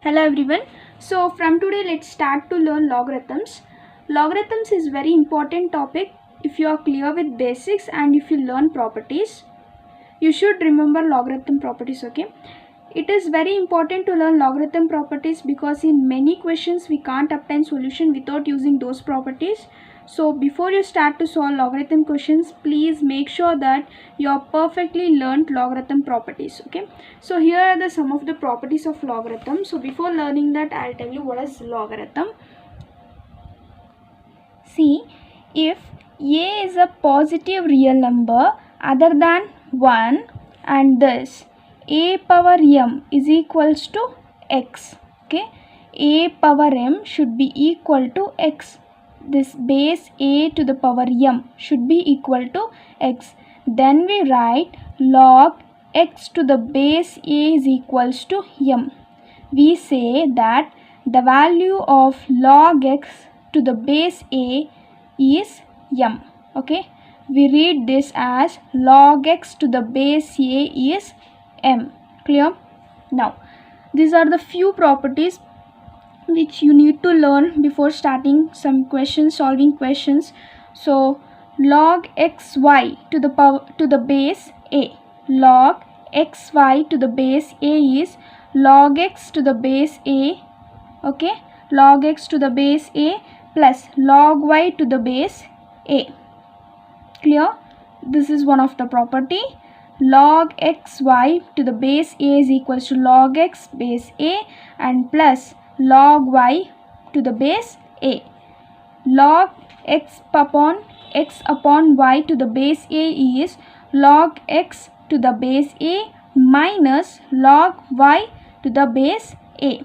Hello everyone. So from today let's start to learn logarithms. Logarithms is very important topic if you are clear with basics and if you learn properties. You should remember logarithm properties, okay? It is very important to learn logarithm properties because in many questions we can't obtain solution without using those properties. So before you start to solve logarithm questions, please make sure that you are perfectly learned logarithm properties, okay? So here are the some of the properties of logarithm. So before learning that, I'll tell you what is logarithm. See, if a is a positive real number other than 1 and this a power m is equals to x, okay, a power m should be equal to x. This base a to the power m should be equal to x. Then we write log x to the base a is equals to m. We say that the value of log x to the base a is m, okay. We read this as log x to the base a is m. Clear? Now these are the few properties which you need to learn before starting some questions, solving questions. So log xy to the power to the base a, log xy to the base a is log x to the base a, okay, log x to the base a plus log y to the base a. Clear? This is one of the property. Log xy to the base a is equals to log x base a and plus log y to the base a. Log x upon y to the base a is log x to the base a minus log y to the base a.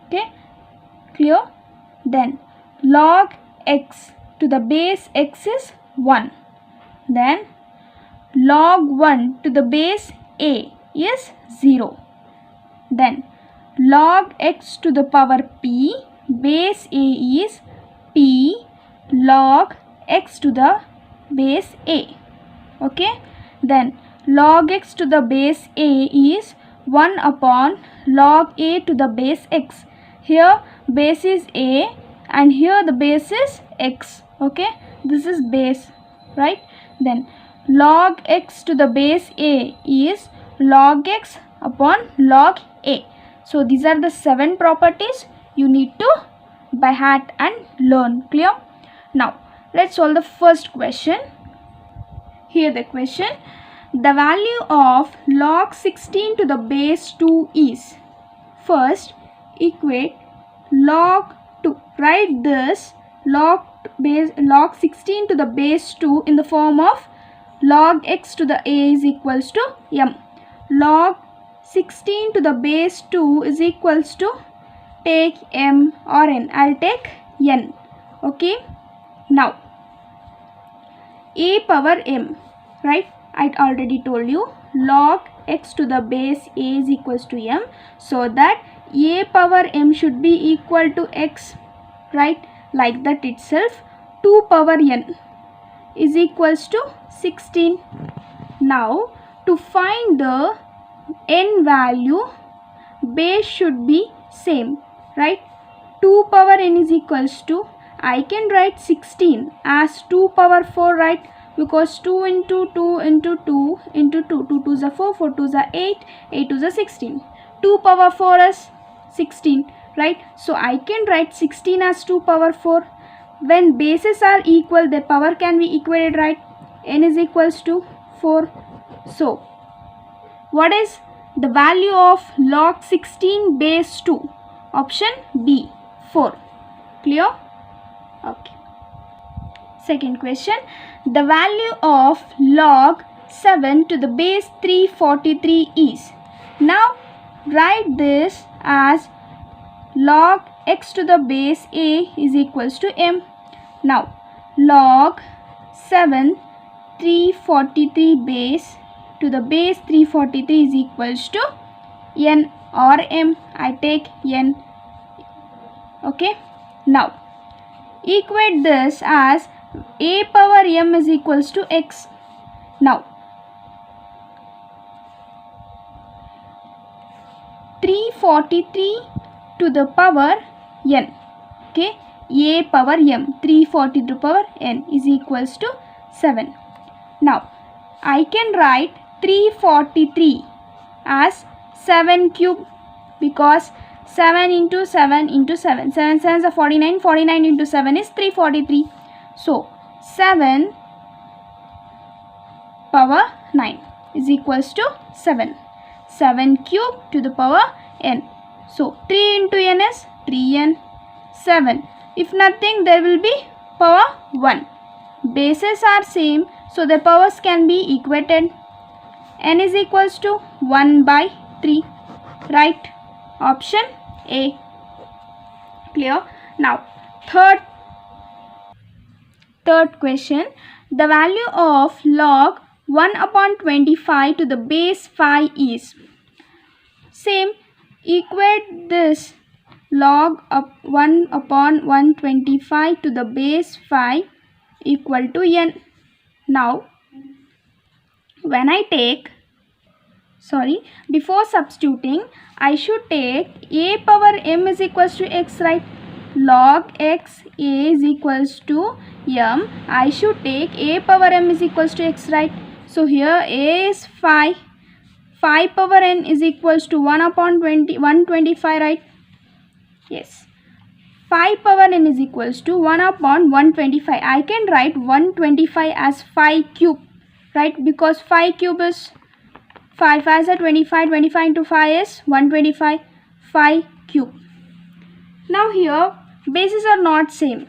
Okay, clear? Then log x to the base x is 1. Then log 1 to the base a is 0. Then log x to the power p base a is p log x to the base a, okay. Then log x to the base a is 1 upon log a to the base x. Here base is a and here the base is x, okay. This is base, right? Then log x to the base a is log x upon log a. So these are the 7 properties you need to by heart and learn. Clear? Now let's solve the first question. Here the question, the value of log 16 to the base 2 is, first equate log 2. Write this log 16 to the base 2 in the form of log x to the a is equals to m. Log 16 to the base 2 is equals to, take m or n. I'll take n, okay. Now a power m, right? I already told you log x to the base a is equals to m, so that a power m should be equal to x, right? Like that itself 2 power n is equals to 16. Now to find the n value, base should be same, right? 2 power n is equals to, I can write 16 as 2 power 4, right? Because 2 into 2 into 2 into 2, 2 2s are 4, 4 2s are 8, 8 2s are 16. 2 power 4 is 16, right? So I can write 16 as 2 power 4. When bases are equal, their power can be equated, right? N is equals to 4. So what is the value of log 16 base 2? Option B, 4. Clear? Okay. Second question, the value of log 7 to the base 343 is. Now write this as log x to the base a is equals to m. Now log 7 343 base to the base 343 is equals to n or m. I take n, okay. Now equate this as a power m is equals to x. Now 343 to the power n. Okay, a power m, 340 to the power n is equals to 7. Now I can write 343 as 7 cube, because 7 into 7 into 7, 7 7 is 49, 49 into 7 is 343. So 7 power 9 is equals to 7. 7 cube to the power n. So 3 into n is 3n. 7. If nothing, there will be power 1. Bases are same, so the powers can be equated. N is equals to 1 by 3. Right? Option A. Clear? Now, third question. The value of log 1 upon 25 to the base 5 is. Same. Equate this log of 1 upon 125 to the base 5 equal to n. Now, when I take, before substituting, I should take a power m is equals to x, right? Log x a is equals to m. I should take a power m is equals to x, right? So here a is 5. 5 power n is equals to 1 upon 125, right? Yes. 5 power n is equals to 1 upon 125. I can write 125 as 5 cube, right? Because 5 cube is 5 as a 25. 25 into 5 is 125. 5 cube. Now here bases are not same.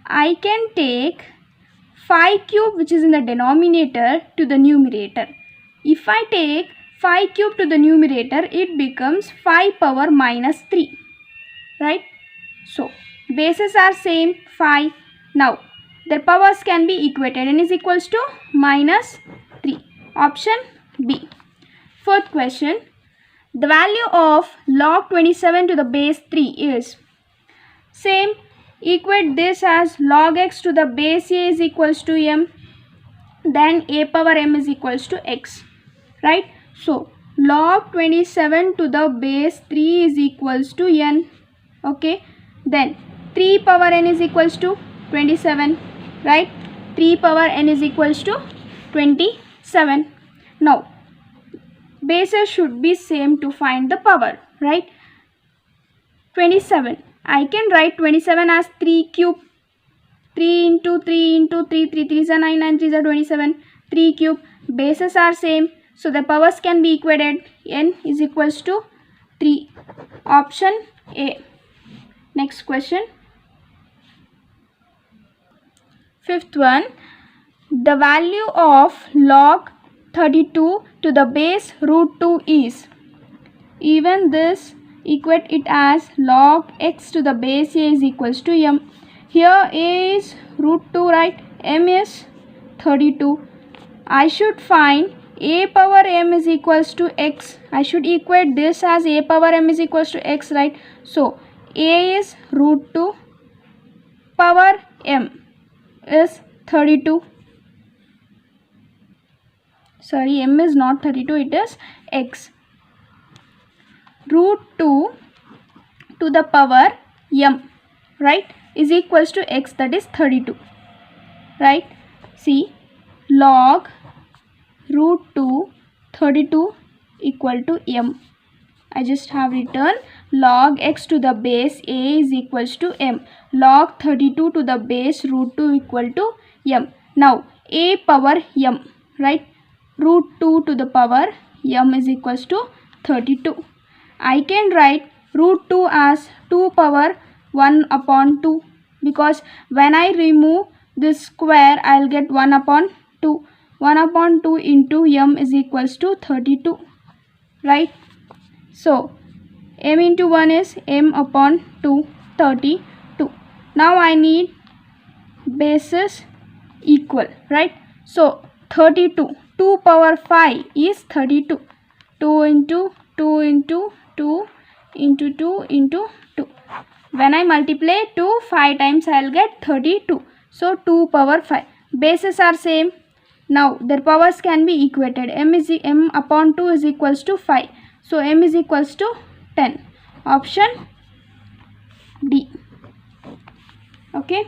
I can take 5 cube, which is in the denominator, to the numerator. If I take 5 cube to the numerator, it becomes 5 power minus 3. Right? So bases are same, 5. Now their powers can be equated. N is equals to minus 3. Option B. Fourth question. The value of log 27 to the base 3 is. Same. Equate this as log x to the base a is equals to m. Then a power m is equals to x. Right? So log 27 to the base 3 is equals to n. Okay. Then 3 power n is equals to 27. Right? 3 power n is equals to 27. Now bases should be same to find the power. Right? 27. I can write 27 as 3 cube. 3 into 3 into 3. 3 3 is 9, 9 3 is 27. 3 cube. Bases are same, so the powers can be equated. N is equals to 3. Option A. Next question. Fifth one. The value of log 32 to the base root 2 is. Even this, equate it as log x to the base a is equals to m. Here a is root 2, right? M is 32. I should find a power m is equals to x. I should equate this as a power m is equals to x, right? So a is root 2, power m is 32. Sorry, m is not 32, it is x. Root 2 to the power m, right, is equals to x, that is 32. Right? See, log root 2 32 equal to m. I just have written log x to the base a is equals to m. Log 32 to the base root 2 equal to m. Now a power m, right? Root 2 to the power m is equals to 32. I can write root 2 as 2 power 1 upon 2, because when I remove this square, I will get 1 upon 2. 1 upon 2 into m is equals to 32. Right? So m into 1 is m upon 2, 32. Now I need bases equal, right? So 32, 2 power 5 is 32. 2 into 2 into 2 into 2 into 2. When I multiply 2 5 times, I will get 32. So 2 power 5. Bases are same. Now their powers can be equated. M upon 2 is equals to 5. So m is equals to 10. Option Okay.